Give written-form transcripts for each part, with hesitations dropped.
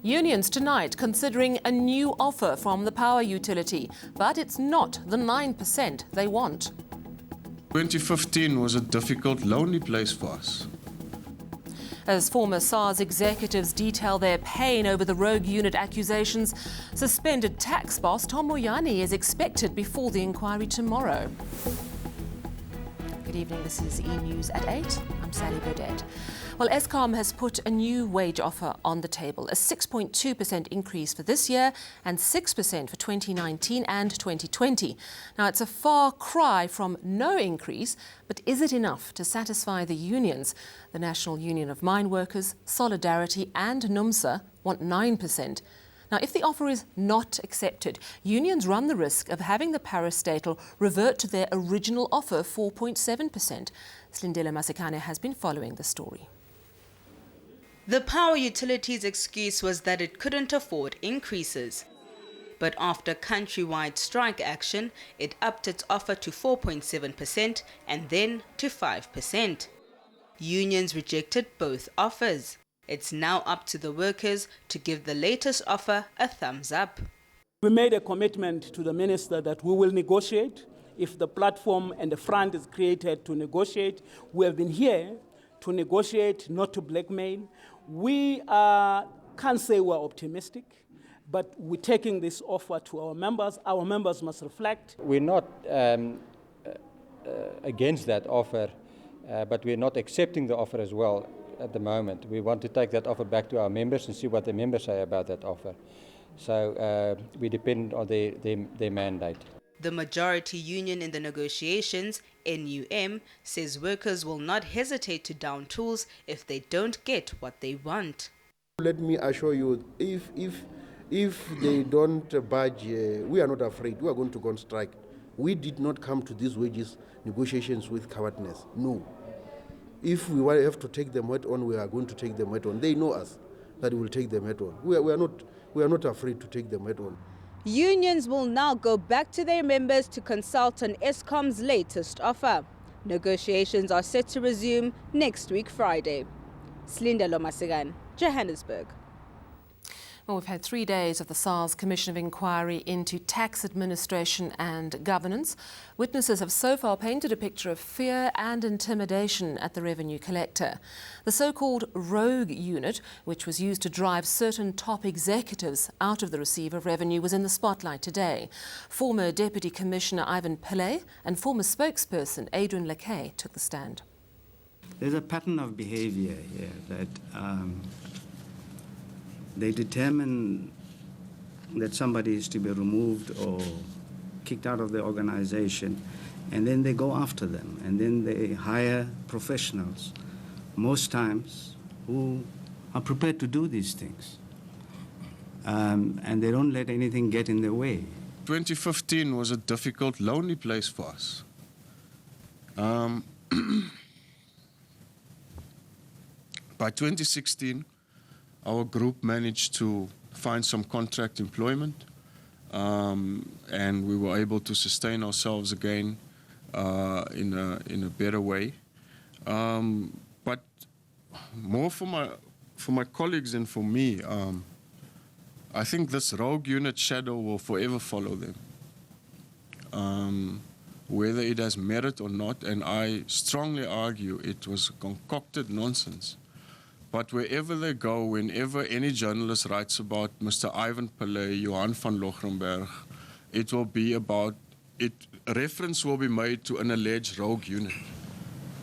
Unions tonight considering a new offer from the power utility, but it's not the 9% they want. 2015 was a difficult, lonely place for us. As former SARS executives detail their pain over the rogue unit accusations, suspended tax boss Tom Moyane is expected before the inquiry tomorrow. Good evening, this is eNews at 8. I'm Sally Burdett. Well, Eskoms has put a new wage offer on the table, a 6.2% increase for this year and 6% for 2019 and 2020. Now, it's a far cry from no increase, but is it enough to satisfy the unions? The National Union of Mine Workers, Solidarity and NUMSA want 9%. Now, if the offer is not accepted, unions run the risk of having the parastatal revert to their original offer, 4.7%. Slindile Masekane has been following the story. The power utility's excuse was that it couldn't afford increases. But after countrywide strike action, it upped its offer to 4.7% and then to 5%. Unions rejected both offers. It's now up to the workers to give the latest offer a thumbs up. We made a commitment to the minister that we will negotiate. If the platform and the front is created to negotiate, we have been here to negotiate, not to blackmail. We can't say we're optimistic, but we're taking this offer to our members. Our members must reflect. We're not against that offer, but we're not accepting the offer as well at the moment. We want to take that offer back to our members and see what the members say about that offer. So we depend on their mandate. The majority union in the negotiations, NUM, says workers will not hesitate to down tools if they don't get what they want. Let me assure you, if they don't budge, we are not afraid. We are going to go on strike. We did not come to these wages negotiations with cowardness. No. If we have to take them head on, we are going to take them head on. They know us that we will take them head on. We are not afraid to take them head on. Unions will now go back to their members to consult on Eskom's latest offer. Negotiations are set to resume next week, Friday. Slindile Masekane, Johannesburg. Well, we've had 3 days of the SARS Commission of Inquiry into tax administration and governance. Witnesses have so far painted a picture of fear and intimidation at the revenue collector. The so-called rogue unit, which was used to drive certain top executives out of the receiver of revenue, was in the spotlight today. Former Deputy Commissioner Ivan Pillay and former spokesperson Adrian Lakay took the stand. There's a pattern of behavior here that they determine that somebody is to be removed or kicked out of the organization, and then they go after them, and then they hire professionals, most times, who are prepared to do these things. And they don't let anything get in their way. 2015 was a difficult, lonely place for us. By 2016, our group managed to find some contract employment, and we were able to sustain ourselves again in a better way. But more for my colleagues and for me, I think this rogue unit shadow will forever follow them, whether it has merit or not, and I strongly argue it was concocted nonsense. But wherever they go, whenever any journalist writes about Mr. Ivan Pillay, Johan van Logrenberg, it will be about, reference will be made to an alleged rogue unit.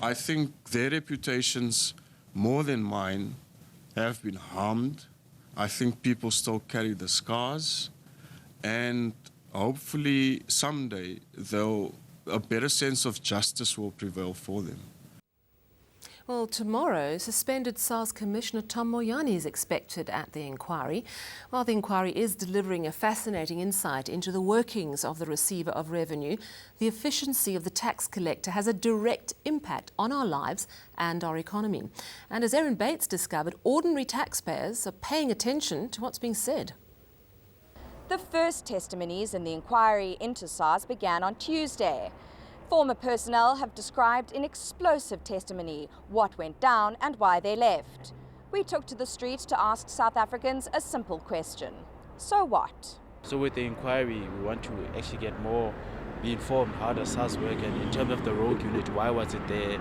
I think their reputations, more than mine, have been harmed. I think people still carry the scars, and hopefully someday a better sense of justice will prevail for them. Well, tomorrow, suspended SARS Commissioner Tom Moyane is expected at the inquiry. While the inquiry is delivering a fascinating insight into the workings of the receiver of revenue, the efficiency of the tax collector has a direct impact on our lives and our economy. And as Erin Bates discovered, ordinary taxpayers are paying attention to what's being said. The first testimonies in the inquiry into SARS began on Tuesday. Former personnel have described in explosive testimony what went down and why they left. We took to the streets to ask South Africans a simple question. So what? So with the inquiry, we want to actually be informed how does SARS work, and in terms of the rogue unit, why was it there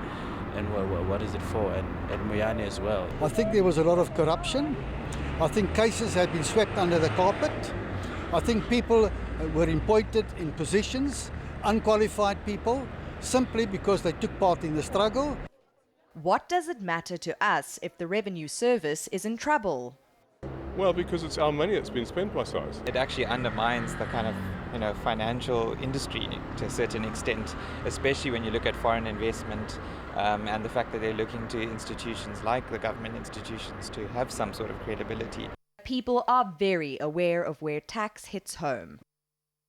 and what is it for, and Moyane as well. I think there was a lot of corruption. I think cases had been swept under the carpet. I think people were appointed in positions, unqualified people, simply because they took part in the struggle. What does it matter to us if the Revenue Service is in trouble? Well, because it's our money that's been spent by SARS. It actually undermines the kind of financial industry to a certain extent, especially when you look at foreign investment and the fact that they're looking to institutions like the government institutions to have some sort of credibility. People are very aware of where tax hits home.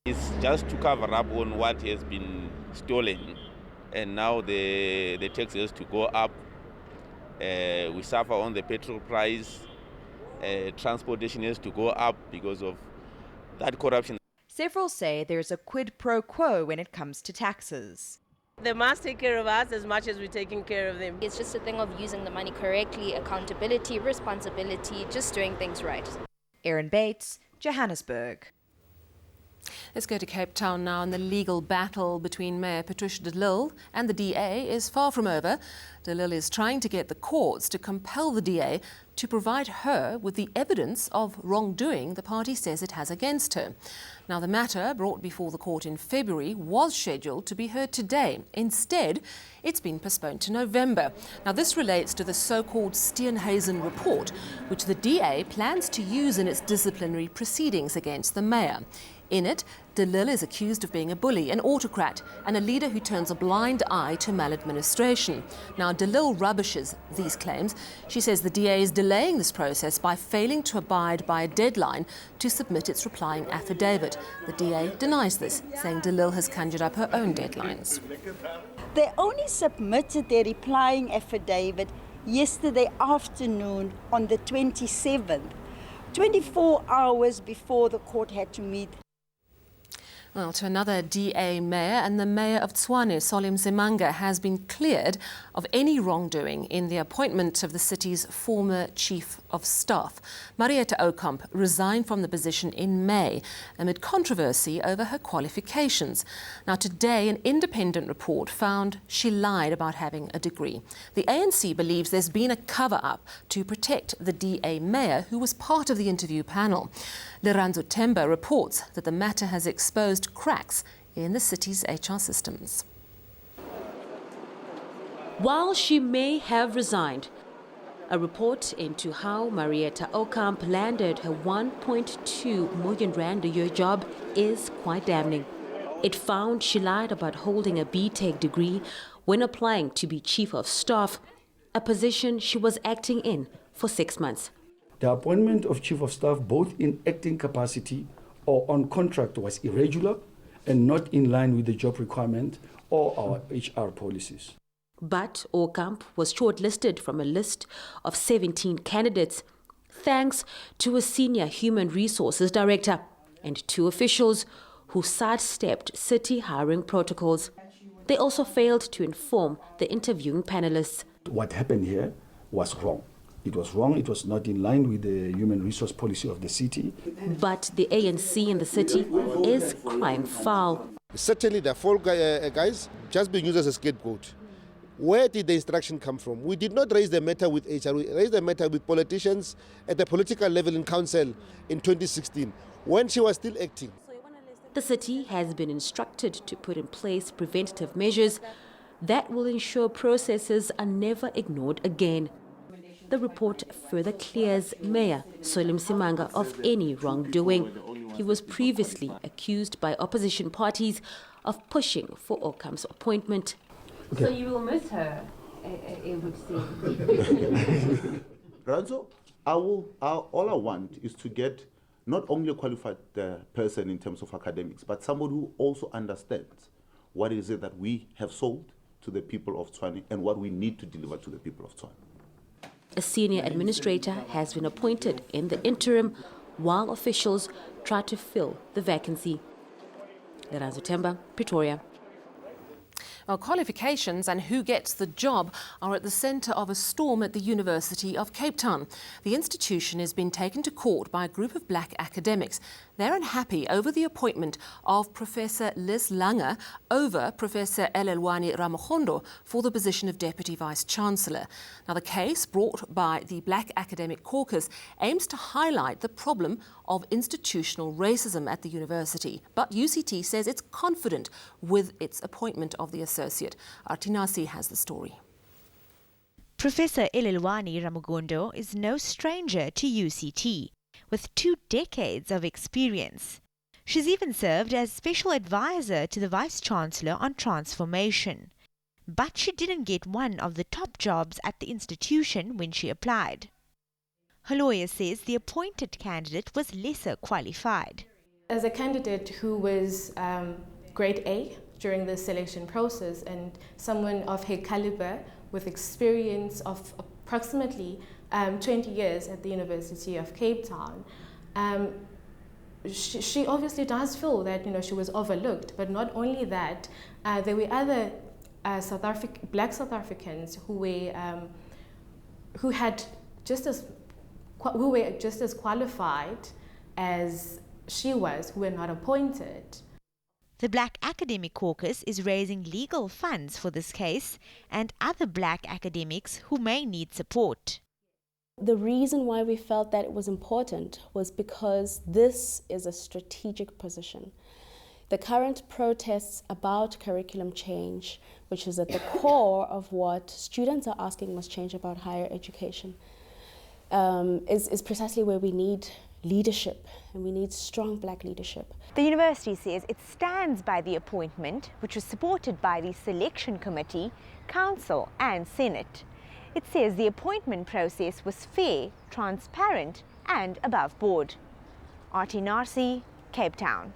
It's just to cover up on what has been stolen, and now the tax has to go up. We suffer on the petrol price. Transportation has to go up because of that corruption. Several say there's a quid pro quo when it comes to taxes. They must take care of us as much as we're taking care of them. It's just a thing of using the money correctly, accountability, responsibility, just doing things right. Erin Bates, Johannesburg. Let's go to Cape Town now, and the legal battle between Mayor Patricia de Lille and the DA is far from over. De Lille is trying to get the courts to compel the DA to provide her with the evidence of wrongdoing the party says it has against her. Now, the matter brought before the court in February was scheduled to be heard today. Instead, it's been postponed to November. Now, this relates to the so-called Steenhuisen report, which the DA plans to use in its disciplinary proceedings against the mayor. In it, de Lille is accused of being a bully, an autocrat, and a leader who turns a blind eye to maladministration. Now, de Lille rubbishes these claims. She says the DA is delaying this process by failing to abide by a deadline to submit its replying affidavit. The DA denies this, saying de Lille has conjured up her own deadlines. They only submitted their replying affidavit yesterday afternoon on the 27th, 24 hours before the court had to meet. Well, to another DA mayor, and the mayor of Tshwane, Solim Simanga, has been cleared of any wrongdoing in the appointment of the city's former chief of staff. Marietta Okamp resigned from the position in May amid controversy over her qualifications. Now, today, an independent report found she lied about having a degree. The ANC believes there's been a cover-up to protect the DA mayor, who was part of the interview panel. Leranzo Temba reports that the matter has exposed cracks in the city's HR systems. While she may have resigned, a report into how Marietta Okamp landed her 1.2 million rand a year job is quite damning. It found she lied about holding a BTech degree when applying to be chief of staff, a position she was acting in for 6 months. The appointment of chief of staff, both in acting capacity or on contract, was irregular and not in line with the job requirement or our HR policies. But Okamp was shortlisted from a list of 17 candidates, thanks to a senior human resources director and 2 officials who sidestepped city hiring protocols. They also failed to inform the interviewing panelists. What happened here was wrong. It was wrong. It was not in line with the human resource policy of the city. But the ANC in the city is crying foul. Certainly the fall guys just being used as a scapegoat. Where did the instruction come from? We did not raise the matter with HR. We raised the matter with politicians at the political level in council in 2016, when she was still acting. The city has been instructed to put in place preventative measures that will ensure processes are never ignored again. The report further clears Mayor Solim Simanga of any wrongdoing. He was previously accused by opposition parties of pushing for Okamp's appointment. Okay. So you will miss her, it would seem. Ranzo, all I want is to get not only a qualified person in terms of academics, but somebody who also understands what is it that we have sold to the people of Tshwane and what we need to deliver to the people of Tshwane. A senior administrator has been appointed in the interim while officials try to fill the vacancy. Leranzo Temba, Pretoria. Well, qualifications and who gets the job are at the centre of a storm at the University of Cape Town. The institution has been taken to court by a group of black academics. They're unhappy over the appointment of Professor Liz Langer over Professor Elelwani Ramakgondo for the position of Deputy Vice-Chancellor. Now, the case brought by the Black Academic Caucus aims to highlight the problem of institutional racism at the university. But UCT says it's confident with its appointment of the associate. Artinasi has the story. Professor Elelwani Ramakgondo is no stranger to UCT, with 2 decades of experience. She's even served as special advisor to the Vice-Chancellor on transformation. But she didn't get one of the top jobs at the institution when she applied. Her lawyer says the appointed candidate was lesser qualified. As a candidate who was grade A during the selection process and someone of her caliber with experience of approximately 20 years at the University of Cape Town, she obviously does feel that she was overlooked. But not only that, there were other black South Africans who were just as qualified as she was, who were not appointed. The Black Academic Caucus is raising legal funds for this case and other black academics who may need support. The reason why we felt that it was important was because this is a strategic position. The current protests about curriculum change, which is at the core of what students are asking must change about higher education, is precisely where we need leadership, and we need strong black leadership. The university says it stands by the appointment, which was supported by the selection committee, council and senate. It says the appointment process was fair, transparent and above board. Artie Narsi, Cape Town.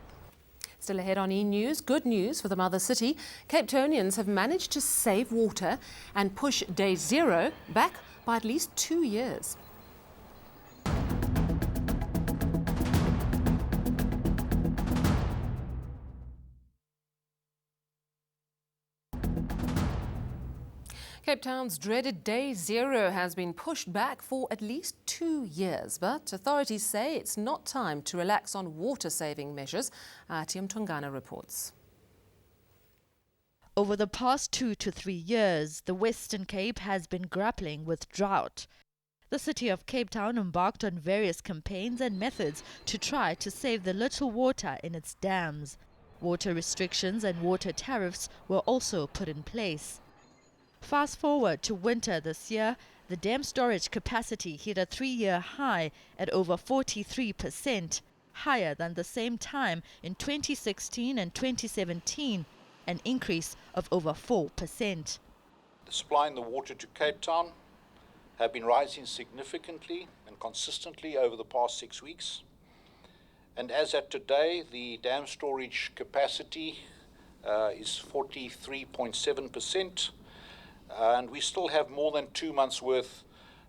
Still ahead on eNews, good news for the mother city. Cape Townians have managed to save water and push day 0 back by at least 2 years. Cape Town's dreaded day 0 has been pushed back for at least 2 years, but authorities say it's not time to relax on water-saving measures. Tiam Tongana reports. Over the past 2 to 3 years, the Western Cape has been grappling with drought. The city of Cape Town embarked on various campaigns and methods to try to save the little water in its dams. Water restrictions and water tariffs were also put in place. Fast forward to winter this year, the dam storage capacity hit a 3-year high at over 43%, higher than the same time in 2016 and 2017, an increase of over 4%. Supplying the water to Cape Town have been rising significantly and consistently over the past 6 weeks. And as at today, the dam storage capacity is 43.7%. And we still have more than 2 months' worth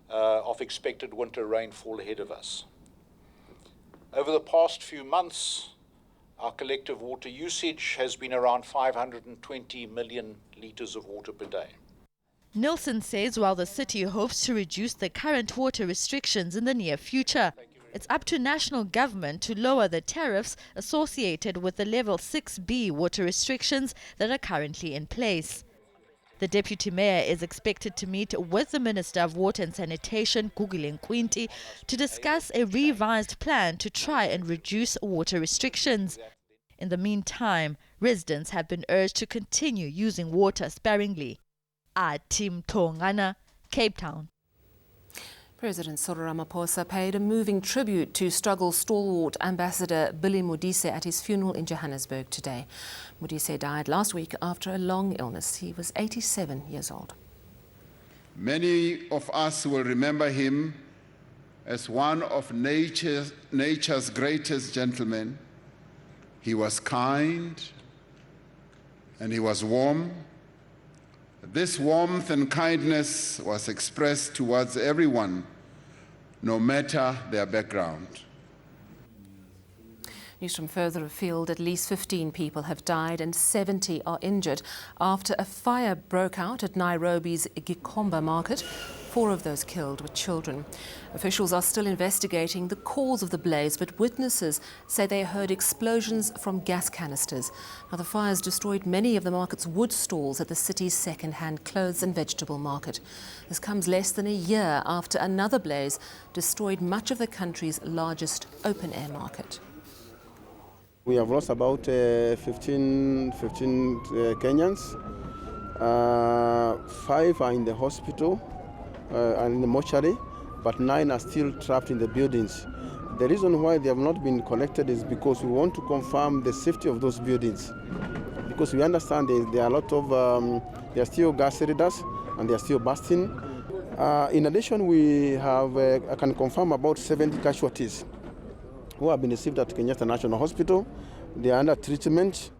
of expected winter rainfall ahead of us. Over the past few months, our collective water usage has been around 520 million litres of water per day. Nilsson says while the city hopes to reduce the current water restrictions in the near future, it's up to national government to lower the tariffs associated with the level 6B water restrictions that are currently in place. The deputy mayor is expected to meet with the Minister of Water and Sanitation, Gugile Nkwinti, to discuss a revised plan to try and reduce water restrictions. In the meantime, residents have been urged to continue using water sparingly. Tim Tongana, Cape Town. President Cyril Ramaphosa paid a moving tribute to struggle stalwart Ambassador Billy Modise at his funeral in Johannesburg today. Modise died last week after a long illness. He was 87 years old. Many of us will remember him as one of nature's greatest gentlemen. He was kind and he was warm. This warmth and kindness was expressed towards everyone, no matter their background. News from further afield, at least 15 people have died and 70 are injured after a fire broke out at Nairobi's Gikomba market. 4 of those killed were children. Officials are still investigating the cause of the blaze, but witnesses say they heard explosions from gas canisters. Now, the fires destroyed many of the market's wood stalls at the city's second-hand clothes and vegetable market. This comes less than a year after another blaze destroyed much of the country's largest open-air market. We have lost about 15 Kenyans. 5 are in the hospital and in the mortuary, but 9 are still trapped in the buildings. The reason why they have not been collected is because we want to confirm the safety of those buildings. Because we understand there are a lot of, there are still gas cylinders and they are still bursting. In addition, we have, I can confirm about 70 casualties who have been received at Kenyatta National Hospital. They are under treatment.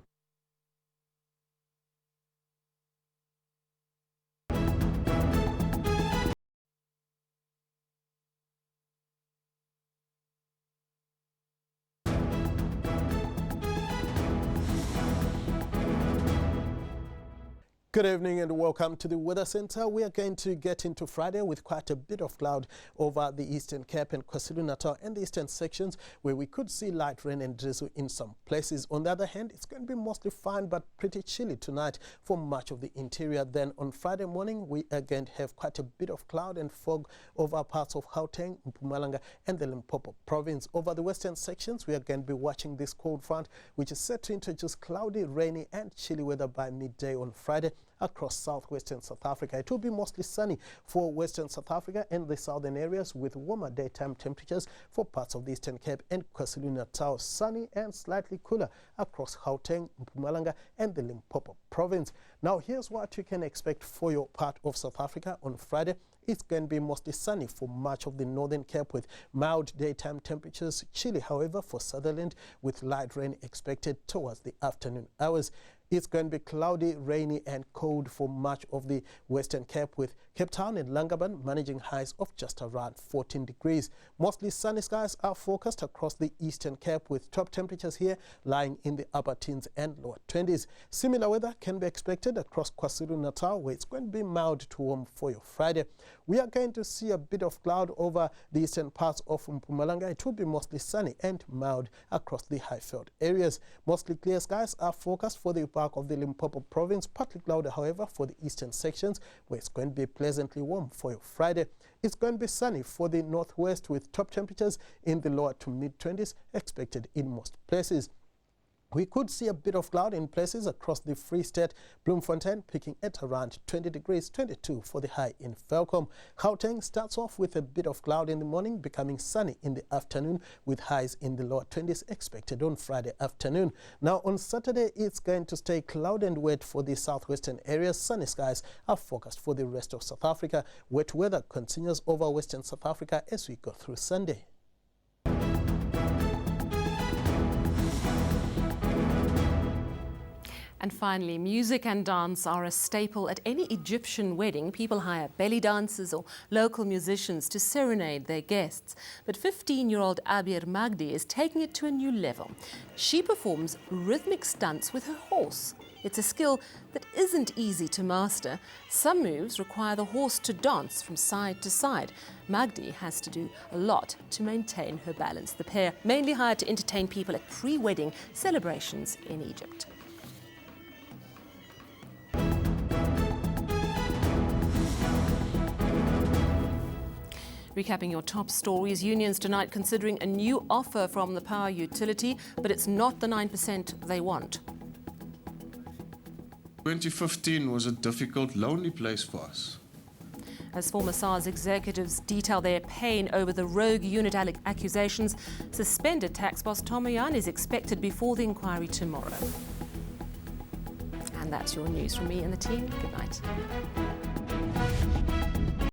Good evening and welcome to the Weather Center. We are going to get into Friday with quite a bit of cloud over the Eastern Cape and KwaZulu-Natal and the eastern sections, where we could see light rain and drizzle in some places. On the other hand, it's going to be mostly fine but pretty chilly tonight for much of the interior. Then on Friday morning, we again have quite a bit of cloud and fog over parts of Gauteng, Mpumalanga and the Limpopo province. Over the western sections, we are going to be watching this cold front, which is set to introduce cloudy, rainy and chilly weather by midday on Friday across southwestern South Africa. It will be mostly sunny for western South Africa and the southern areas, with warmer daytime temperatures for parts of the Eastern Cape and KwaZulu-Natal. Sunny and slightly cooler across Gauteng, Mpumalanga and the Limpopo province. Now here's what you can expect for your part of South Africa on Friday. It's going to be mostly sunny for much of the Northern Cape with mild daytime temperatures. Chilly, however, for Sutherland with light rain expected towards the afternoon hours. It's going to be cloudy, rainy and cold for much of the Western Cape, with Cape Town and Langaban managing highs of just around 14 degrees. Mostly sunny skies are forecast across the Eastern Cape, with top temperatures here lying in the upper teens and lower 20s. Similar weather can be expected across KwaZulu-Natal, where it's going to be mild to warm for your Friday. We are going to see a bit of cloud over the eastern parts of Mpumalanga. It will be mostly sunny and mild across the Highveld areas. Mostly clear skies are forecast for the back of the Limpopo province. Partly cloudy, however, for the eastern sections, where it's going to be pleasantly warm for your Friday. It's going to be sunny for the northwest, with top temperatures in the lower to mid-20s expected in most places. We could see a bit of cloud in places across the Free State. Bloemfontein peaking at around 20 degrees, 22 for the high in Felcom. Gauteng starts off with a bit of cloud in the morning, becoming sunny in the afternoon, with highs in the lower 20s expected on Friday afternoon. Now on Saturday, it's going to stay cloudy and wet for the southwestern areas. Sunny skies are forecast for the rest of South Africa. Wet weather continues over western South Africa as we go through Sunday. And finally, music and dance are a staple at any Egyptian wedding. People hire belly dancers or local musicians to serenade their guests. But 15-year-old Abir Magdi is taking it to a new level. She performs rhythmic stunts with her horse. It's a skill that isn't easy to master. Some moves require the horse to dance from side to side. Magdi has to do a lot to maintain her balance. The pair mainly hired to entertain people at pre-wedding celebrations in Egypt. Recapping your top stories, unions tonight considering a new offer from the power utility, but it's not the 9% they want. 2015 was a difficult, lonely place for us. As former SARS executives detail their pain over the rogue unit accusations, suspended tax boss Moyane is expected before the inquiry tomorrow. And that's your news from me and the team. Good night.